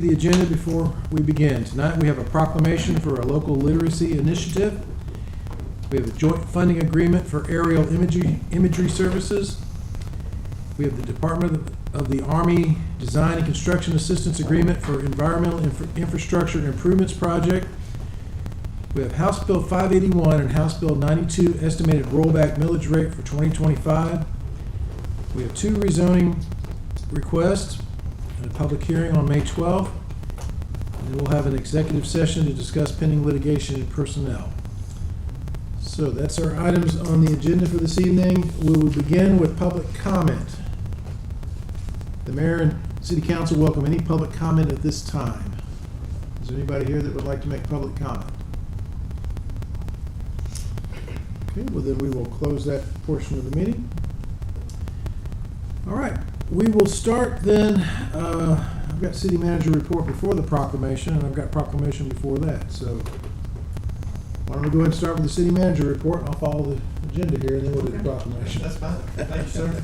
The agenda before we begin. Tonight we have a proclamation for a local literacy initiative. We have a joint funding agreement for aerial imagery services. We have the Department of the Army Design and Construction Assistance Agreement for Environmental Infrastructure Improvements Project. We have House Bill 581 and House Bill 92 estimated rollback millage rate for 2025. We have two rezoning requests and a public hearing on May 12th. And we'll have an executive session to discuss pending litigation and personnel. So that's our items on the agenda for this evening. We will begin with public comment. The mayor and city council welcome any public comment at this time. Is there anybody here that would like to make public comment? Okay, well then we will close that portion of the meeting. All right, we will start then. I've got city manager report before the proclamation, and I've got proclamation before that. So why don't we go ahead and start with the city manager report, and I'll follow the agenda here, and then we'll do the proclamation. That's fine. Thank you, sir.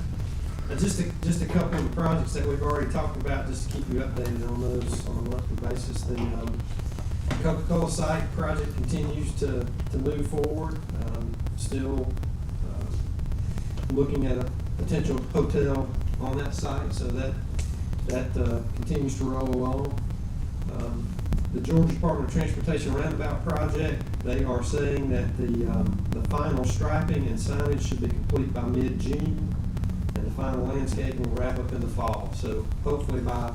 Just a couple of the projects that we've already talked about, just to keep you updated on those on a monthly basis. The Coca-Cola site project continues to move forward. Still looking at a potential hotel on that site, so that continues to roll along. The Georgia Department of Transportation roundabout project, they are saying that the final striping and signage should be complete by mid-June, and the final landscaping will wrap up in the fall. So hopefully by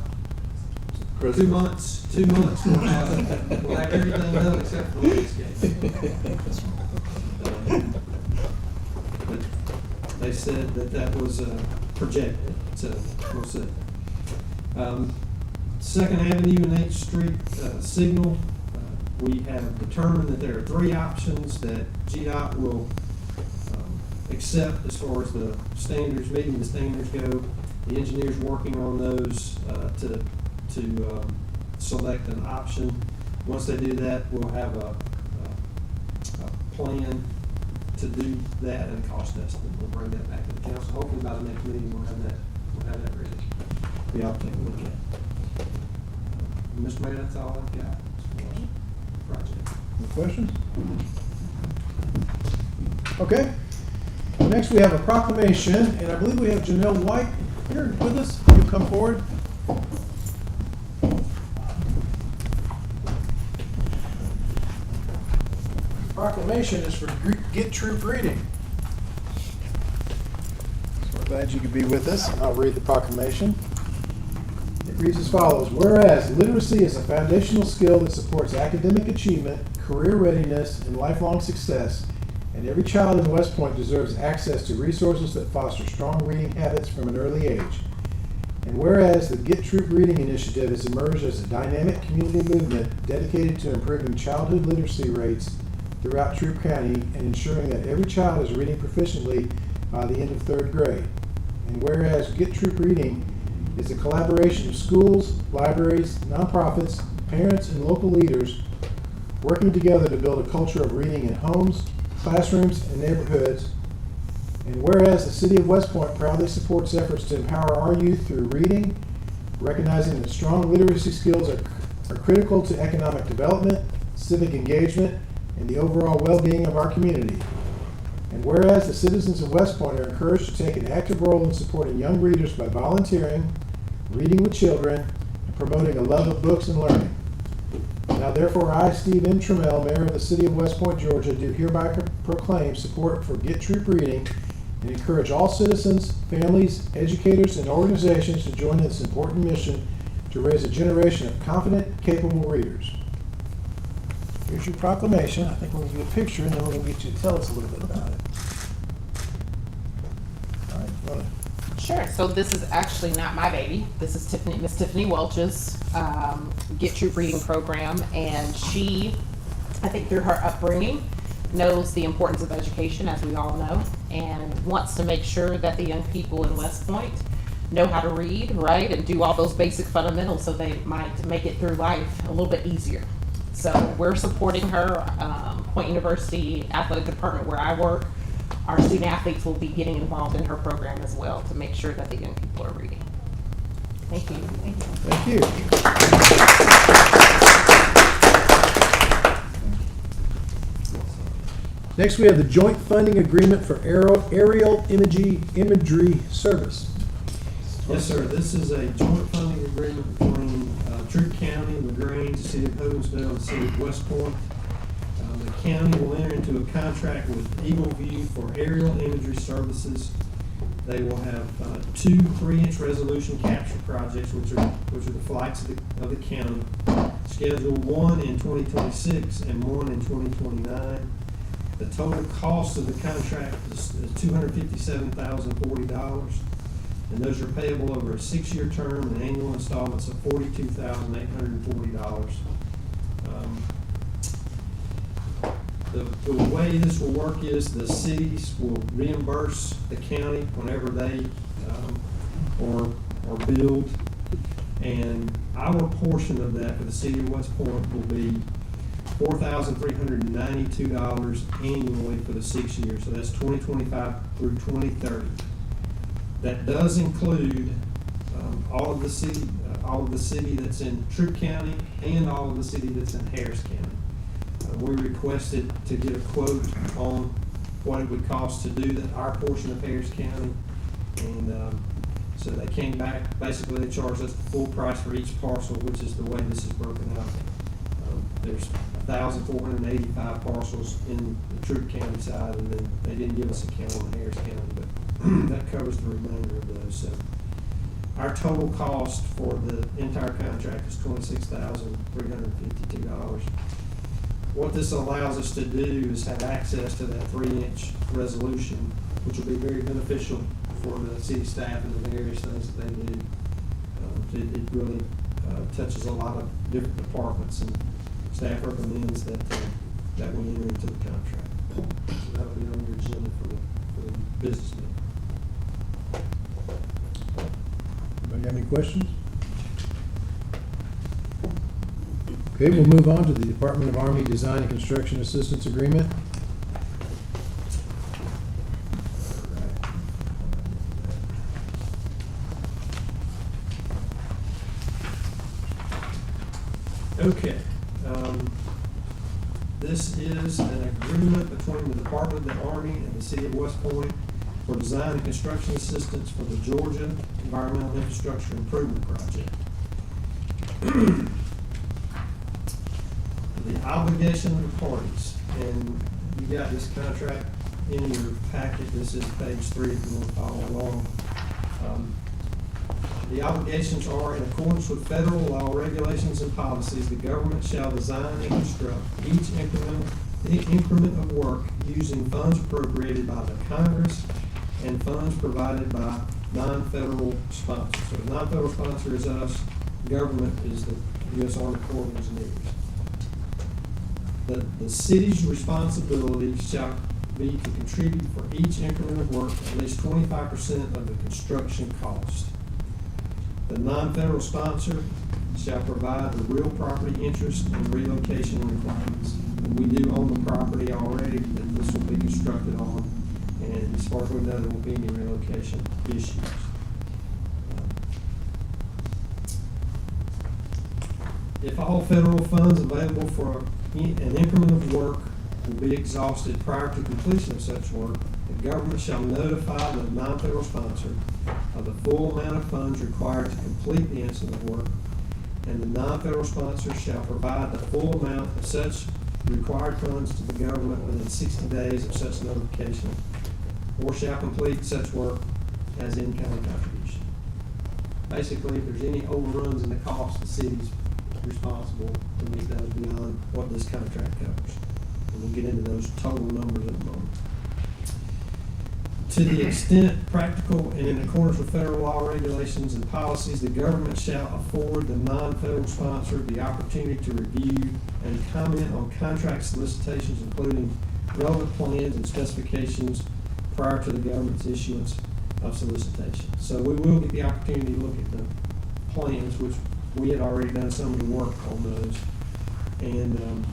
2 months, we'll have everything done except for the landscaping. But they said that was projected, so we'll see. 2nd Avenue and H Street signal, we have determined that there are 3 options that GDOT will accept as far as the standards, meeting the standards go. The engineer's working on those to select an option. Once they do that, we'll have a plan to do that and cost estimate. We'll bring that back to the council. Hopefully by the next meeting we'll have that ready. We all take a look at. Mr. Mayor, that's all I've got as far as project. Any questions? Okay. Next we have a proclamation, and I believe we have Janelle White here with us. You come forward. Proclamation is for Get Troop Reading. So we're glad you could be with us. I'll read the proclamation. It reads as follows. Whereas literacy is a foundational skill that supports academic achievement, career readiness, and lifelong success, and every child in West Point deserves access to resources that foster strong reading habits from an early age. And whereas the Get Troop Reading Initiative has emerged as a dynamic community movement dedicated to improving childhood literacy rates throughout Troop County and ensuring that every child is reading proficiently by the end of 3rd grade. And whereas Get Troop Reading is a collaboration of schools, libraries, nonprofits, parents, and local leaders working together to build a culture of reading in homes, classrooms, and neighborhoods. And whereas the City of West Point proudly supports efforts to empower our youth through reading, recognizing that strong literacy skills are critical to economic development, civic engagement, and the overall well-being of our community. And whereas the citizens of West Point are encouraged to take an active role in supporting young readers by volunteering, reading with children, and promoting a love of books and learning. Now therefore I, Steve M. Trammell, Mayor of the City of West Point, Georgia, do hereby proclaim support for Get Troop Reading and encourage all citizens, families, educators, and organizations to join in this important mission to raise a generation of confident, capable readers. Here's your proclamation. I think we're going to get a picture, and then we're going to get you to tell us a little bit about it. All right, Rona. Sure. So this is actually not my baby. This is Miss Tiffany Welch's Get Troop Reading program, and she, I think through her upbringing, knows the importance of education, as we all know, and wants to make sure that the young people in West Point know how to read, write, and do all those basic fundamentals so they might make it through life a little bit easier. So we're supporting her. Point University Athletic Department, where I work, our student athletes will be getting involved in her program as well to make sure that the young people are reading. Thank you. Thank you. Next, we have the joint funding agreement for aerial imagery service. Yes, sir. This is a joint funding agreement between Troup County, LaGrange, the city of Hogansville, and the city of West Point. The county will enter into a contract with Eagle View for aerial imagery services. They will have 2 3-inch resolution capture projects, which are the flights of the county, scheduled 1 in 2026 and 1 in 2029. The total cost of the contract is $257,040, and those are payable over a 6-year term and annual installments of $42,840. The way this will work is the cities will reimburse the county whenever they are billed, and our portion of that for the city of West Point will be $4,392 annually for the 6 years. So that's 2025 through 2030. That does include all of the city that's in Troup County and all of the city that's in Harris County. We requested to get a quote on what it would cost to do our portion of Harris County, and so they came back. Basically, they charged us the full price for each parcel, which is the way this is broken up. There's 1,485 parcels in the Troup County side, and then they didn't give us a count on Harris County, but that covers the remainder of those. So our total cost for the entire contract is $26,352. What this allows us to do is have access to that 3-inch resolution, which will be very beneficial for the city staff and the various things that they do. It really touches a lot of different departments, and staff recommends that we enter into the contract. So that'll be on your agenda for the business meeting. Anybody have any questions? Okay, we'll move on to the Department of Army Design and Construction Assistance Agreement. Okay. This is an agreement between the Department of the Army and the City of West Point for design and construction assistance for the Georgia Environmental Infrastructure Improvement Project. The obligation of the parties, and you got this contract in your packet. This is page 3 if you want to follow along. The obligations are, in accordance with federal law, regulations, and policies, the government shall design and construct each increment of work using funds appropriated by the Congress and funds provided by non-federal sponsors. So the non-federal sponsor is us, government is the U.S. Army Corps of Engineers. The city's responsibility shall be to contribute for each increment of work at least 25% of the construction cost. The non-federal sponsor shall provide the real property interest and relocation requirements. We do own the property already that this will be constructed on, and as far as we know, there won't be any relocation issues. If all federal funds available for an increment of work will be exhausted prior to completion of such work, the government shall notify the non-federal sponsor of the full amount of funds required to complete the incident of work, and the non-federal sponsor shall provide the full amount of such required funds to the government within 60 days of such notification, or shall complete such work as in-kind contribution. Basically, if there's any overruns in the cost, the city's responsible to meet those beyond what this contract covers. And we'll get into those total numbers in a moment. To the extent practical and in accordance with federal law, regulations, and policies, the government shall afford the non-federal sponsor the opportunity to review and comment on contract solicitations, including relevant plans and specifications prior to the government's issuance of solicitation. So we will get the opportunity to look at the plans, which we had already done some of the work on those, and the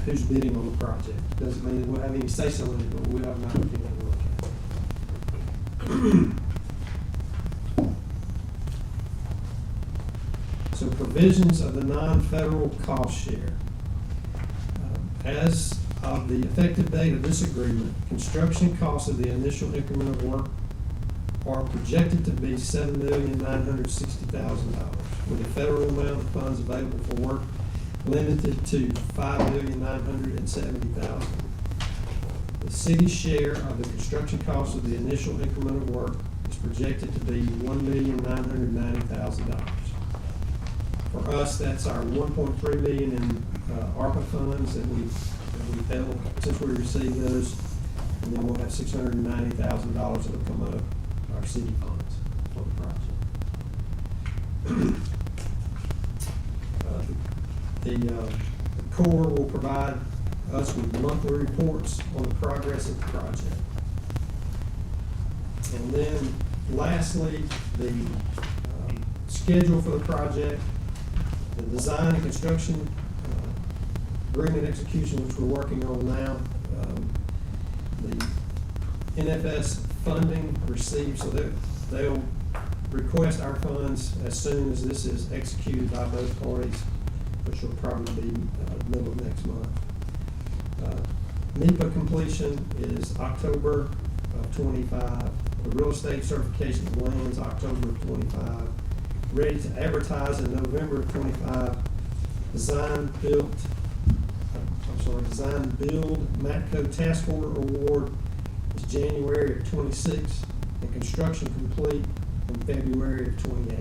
who's bidding on the project. Doesn't mean that we'll have any say-so in it, but we'll have an opportunity to look at it. provisions of the non-federal cost share. As of the effective date of this agreement, construction costs of the initial increment of work are projected to be $7,960,000, with the federal amount of funds available for work limited to $5,970,000. The city's share of the construction cost of the initial increment of work is projected to be $1,990,000. For us, that's our $1.3 million in ARPA funds that we've held since we received those, and then we'll have $690,000 that'll come out of our city funds for the project. The Corps will provide us with monthly reports on the progress of the project. And then lastly, the schedule for the project, the design and construction agreement execution, which we're working on now, the NFS funding received, so they'll request our funds as soon as this is executed by both parties, which will probably be middle of next month. NEPA completion is October of 25. The real estate certification of lands, October of 25. Ready to advertise in November of 25. Design build Matco Task Order Award is January of 26, and construction complete in February of 28.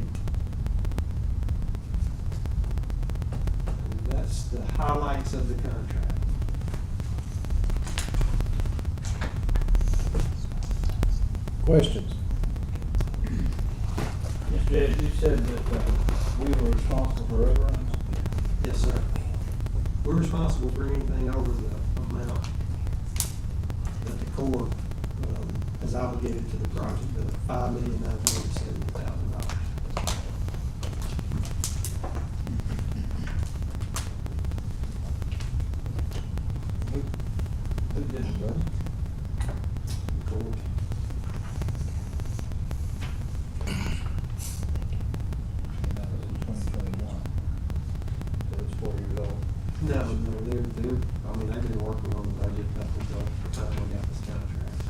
And that's the highlights of the contract. Questions? Mr. Judge, you said that we were responsible for overruns. Yes, sir. We're responsible for anything over the amount that the Corps has obligated to the project, the $5,970,000. Who did it, brother? The Corps. And that was in 2021. So it's 4 years old. No, they've been working on the budget up until the time we got this contract.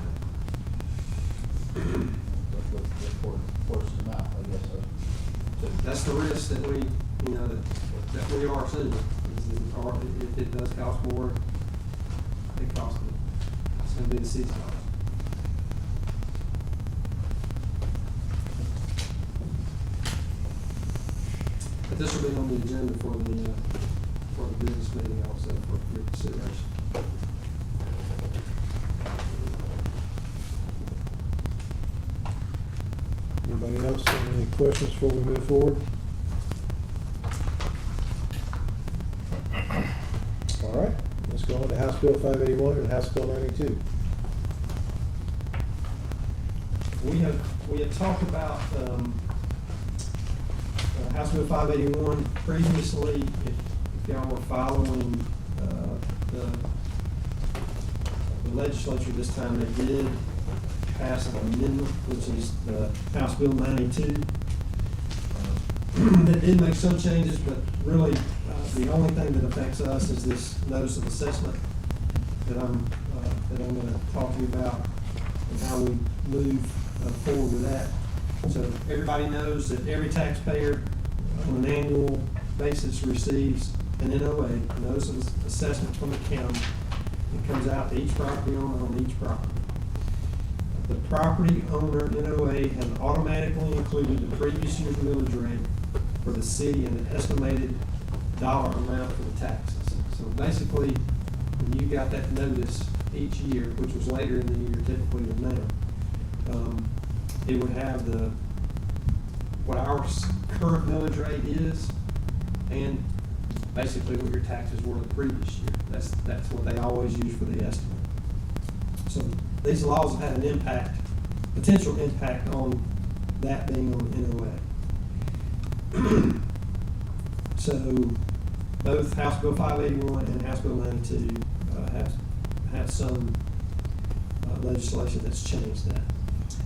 Let's force them out, I guess. That's the risk that we, that we are assuming, is that if it does cost more, it costs more. It's gonna be the city's cost. But this will be on the agenda for the business meeting also for your consideration. Anybody else have any questions before we move forward? All right, let's go on to House Bill 581 and House Bill 92. We have talked about House Bill 581 previously. If y'all were following the legislature this time, they did pass an amendment, which is the House Bill 92. That did make some changes, but really the only thing that affects us is this notice of assessment that I'm going to talk to you about and how we move forward with that. So everybody knows that every taxpayer on an annual basis receives an NOA, a notice of assessment from the county. It comes out to each property owner on each property. The property owner NOA has automatically included the previous year's millage rate for the city and the estimated dollar amount for the taxes. So basically, when you got that notice each year, which was later in the year typically than now, it would have what our current millage rate is and basically what your taxes were the previous year. That's what they always use for the estimate. So these laws have had an potential impact on that being on NOA. So both House Bill 581 and House Bill 92 have some legislation that's changed that.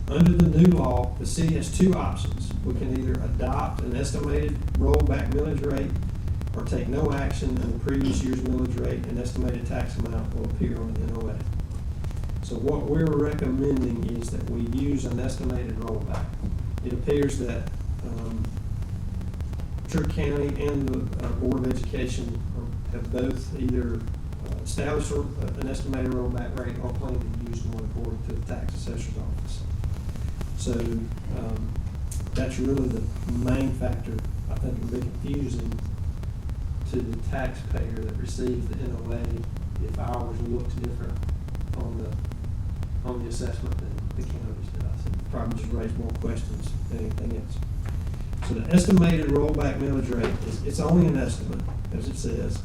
under the new law, the city has two options. We can either adopt an estimated rollback millage rate or take no action, and the previous year's millage rate and estimated tax amount will appear on the NOA. So what we're recommending is that we use an estimated rollback. It appears that Trigg County and the Board of Education have both either established an estimated rollback rate or plan to use one according to the tax assessor's office. So that's really the main factor. I think it would be confusing to the taxpayer that receives the NOA if ours looks different on the assessment than the county's does. It probably just raise more questions than anything else. So the estimated rollback millage rate it's only an estimate, as it says.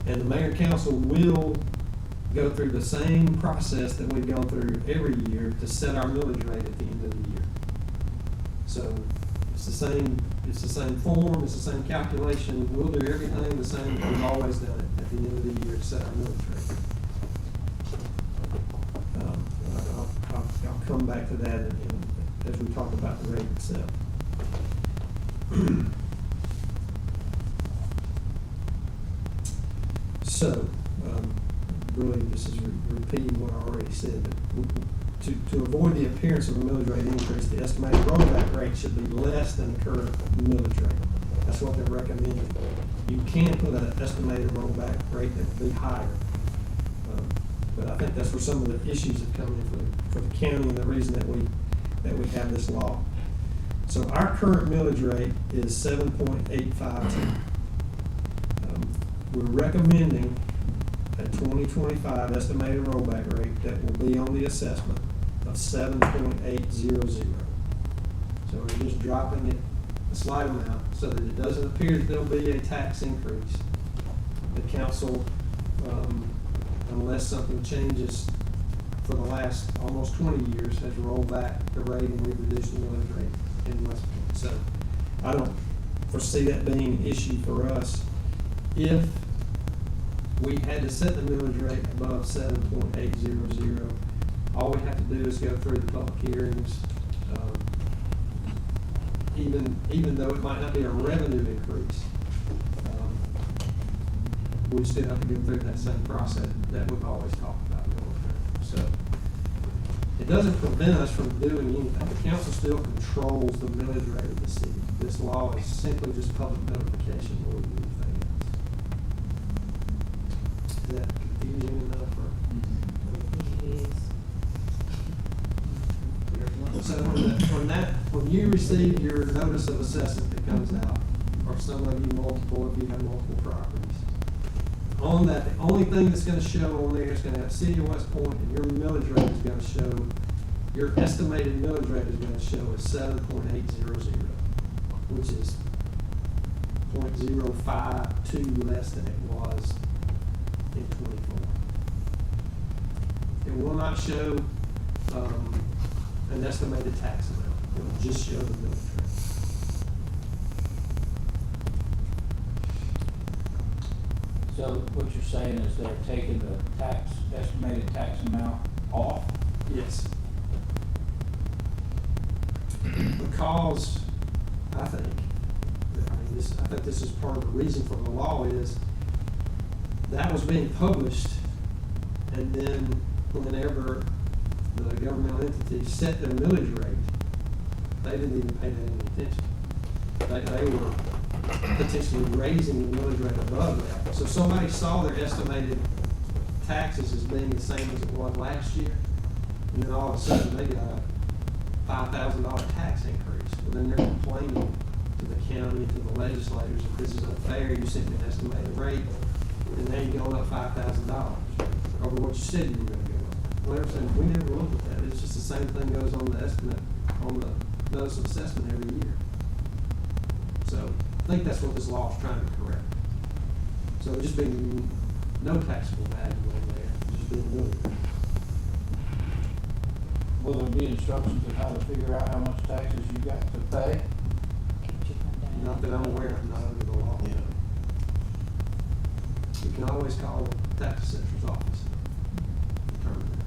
And the mayor and council will go through the same process that we've gone through every year to set our millage rate at the end of the year. So it's the same form, it's the same calculation. We'll do everything the same that we've always done it at the end of the year to set our millage rate. I'll come back to that as we talk about the rate itself. So, really, this is repeating what I already said, but to avoid the appearance of a millage rate increase, the estimated rollback rate should be less than the current millage rate. That's what they're recommending. You can put an estimated rollback rate that would be higher. But I think that's where some of the issues have come in for the county and the reason that we have this law. So our current millage rate is 7.852. We're recommending a 2025 estimated rollback rate that will be on the assessment of 7.800. So we're just dropping it a slight amount so that it doesn't appear that there'll be a tax increase. The council, unless something changes for the last almost 20 years, has rolled back the rate and we've reduced the millage rate in West Point. So I don't foresee that being an issue for us. If we had to set the millage rate above 7.800, all we have to do is go through the public hearings. Even though it might not be a revenue increase, we still have to go through that same process that we've always talked about. So it doesn't prevent us from doing anything. The council still controls the millage rate of the city. This law is simply just public notification more than anything else. Is that confusing enough? So when you receive your notice of assessment that comes out, or some of you multiple, if you have multiple properties, on that, the only thing that's going to show on there is going to have City of West Point, and your millage rate is going to show, your estimated millage rate is going to show as 7.800, which is 0.052 less than it was in 24. It will not show an estimated tax amount. It will just show the millage rate. So what you're saying is they're taking the estimated tax amount off? Yes. Because I think this is part of the reason for the law is that was being published, and then whenever the governmental entities set their millage rate, they didn't even pay that any attention. They were potentially raising the millage rate above that. So somebody saw their estimated taxes as being the same as it was last year, and then all of a sudden they got a $5,000 tax increase. Well, then they're complaining to the county, to the legislators, that this is unfair, you sent me an estimated rate, and now you're going up $5,000 over what you said you were going to go up. Well, they're saying, we never looked at that. It's just the same thing goes on the estimate, on the notice of assessment every year. So I think that's what this law is trying to correct. So it'd just be no taxable value on there, just be millage rate. Will there be instructions on how to figure out how much taxes you got to pay? Not that I'm aware of, not under the law. You can always call the tax assessor's office and determine that.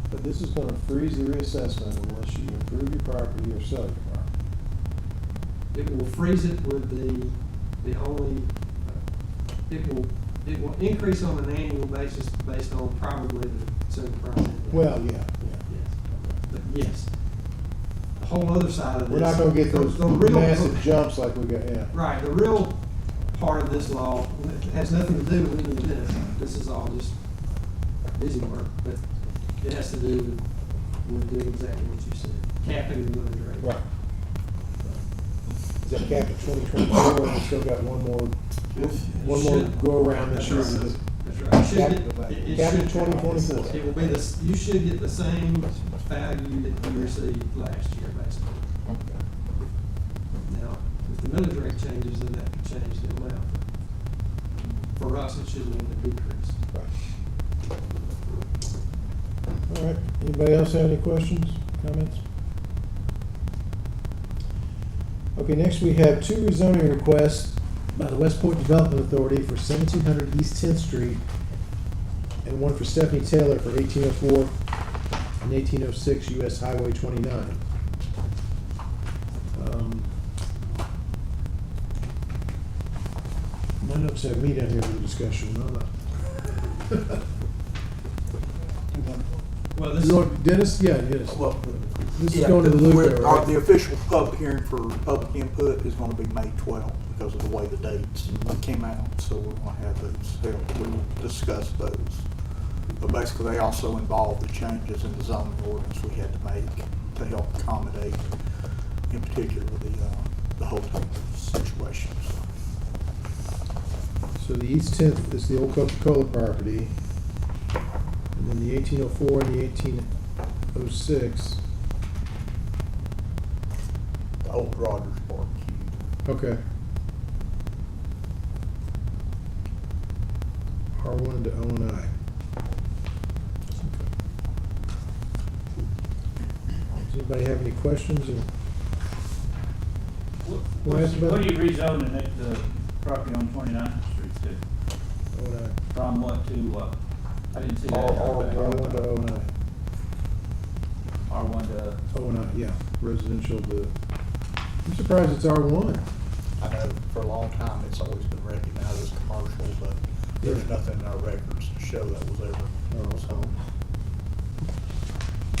But this is gonna freeze the reassessment unless you improve your property or sell your property. It will freeze it with the only, it will increase on an annual basis based on probably the consumer price index. Well, yeah. Yes. But yes, the whole other side of this. We're not gonna get those the real- massive jumps like we got, yeah. Right, the real part of this law has nothing to do with any of this. This is all just busy work, but it has to do with doing exactly what you said, capping the millage rate. Right. Is that capped at 2024, and we still got one more go around this year? That's right. That's right. You should Capped get- it capped should- at 2024. It will be this, you should get the same value that you received last year, basically. Now, if the millage rate changes, then that could change the amount. For us, it should mean a decrease. All right, anybody else have any questions, comments? Okay, next we have two rezoning requests by the West Point Development Authority for 1700 East 10th Street and one for Stephanie Taylor for 1804 and 1806 US Highway 29. My notes have me down here for the discussion, no, no. Well, this, You want- Dennis? Yeah, Dennis. Well, This is yeah, going to the loop we're- there, our- right? The official public hearing for public input is gonna be May 12th because of the way the dates came out, so we're gonna have those held, we will discuss those. But basically, they also involve the changes in the zoning ordinance we had to make to help accommodate, in particular, the hotel situation, so. So the East 10th is the old Coca-Cola property, and then the 1804 and the 1806. The old Rogers Barbecue. Okay. R1 to O&I. Does anybody have any questions? Or What ask about- are you rezoning at the property on 29th Street to? O&I? From what to what? I didn't see that. R1 to O&I. R1 to, O&I, yeah, residential to, I'm surprised it's R1. I know for a long time, it's always been recognized as commercial, but there's Yeah. nothing in our records to show that was ever. Oh, So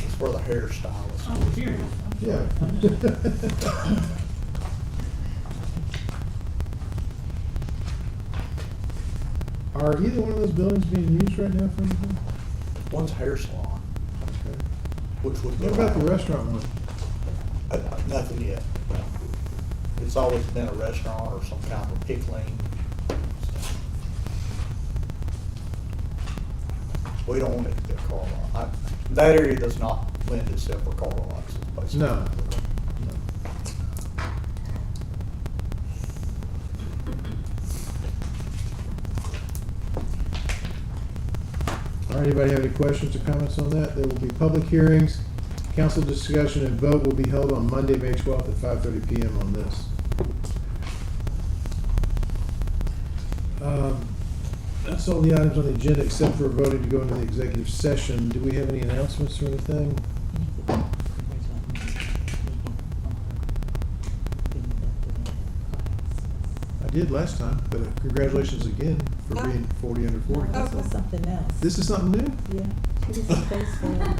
it's where the hairstylist. I'm is. curious. Yeah. Are either one of those buildings being used right now for anything? One's a hair salon, Okay. which would. What about the restaurant one? Nothing yet. It's always been a restaurant or some kind of pickling. We don't want it to be a car lot. That area does not lend itself for car lots, basically. No. All right, anybody have any questions or comments on that? There will be public hearings. Council discussion and vote will be held on Monday, May 12th at 5:30 PM on this. That's all the items on the agenda except for voting to go into the executive session. Do we have any announcements or anything? I did last time, but congratulations again for being 40 under 40. No, this was something else. This is something new? Yeah, it was a baseball.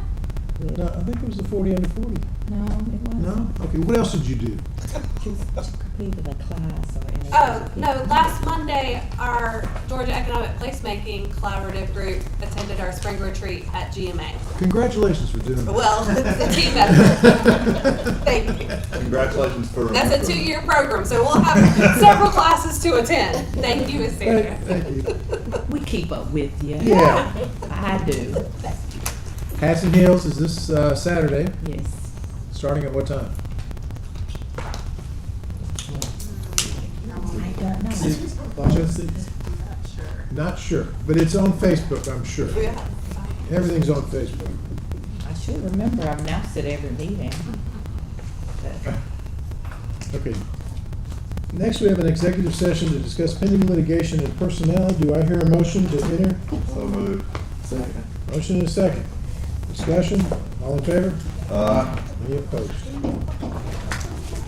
No, I think it was the 40 under 40. No, it wasn't. No? Okay, what else did you do? She completed a class or anything. Oh, no, last Monday, our Georgia Economic Placemaking Collaborative Group attended our spring retreat at GMA. Congratulations for doing that. Well, it's a team effort. Thank you. Congratulations for. That's a 2-year program, so we'll have several classes to attend. Thank you, Ms. Sandra. Thank you. We keep up with you. Yeah. I do, Hats and Heels is this Saturday, yes. starting at what time? I don't know. Not sure, but it's on Facebook, I'm sure. Yeah. Everything's on Facebook. I should remember, I've announced it every meeting. But Okay. Next, we have an executive session to discuss pending litigation and personnel. Do I hear a motion to enter? So moved. Motion and a second. Discussion, all in favor? Any opposed?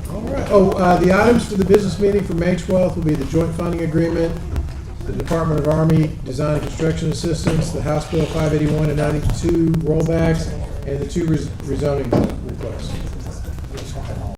All right, the items for the business meeting for May 12th will be the joint funding agreement, the Department of Army Design and Construction Assistance, the House Bill 581 and 92 rollbacks, and the two rezoning requests.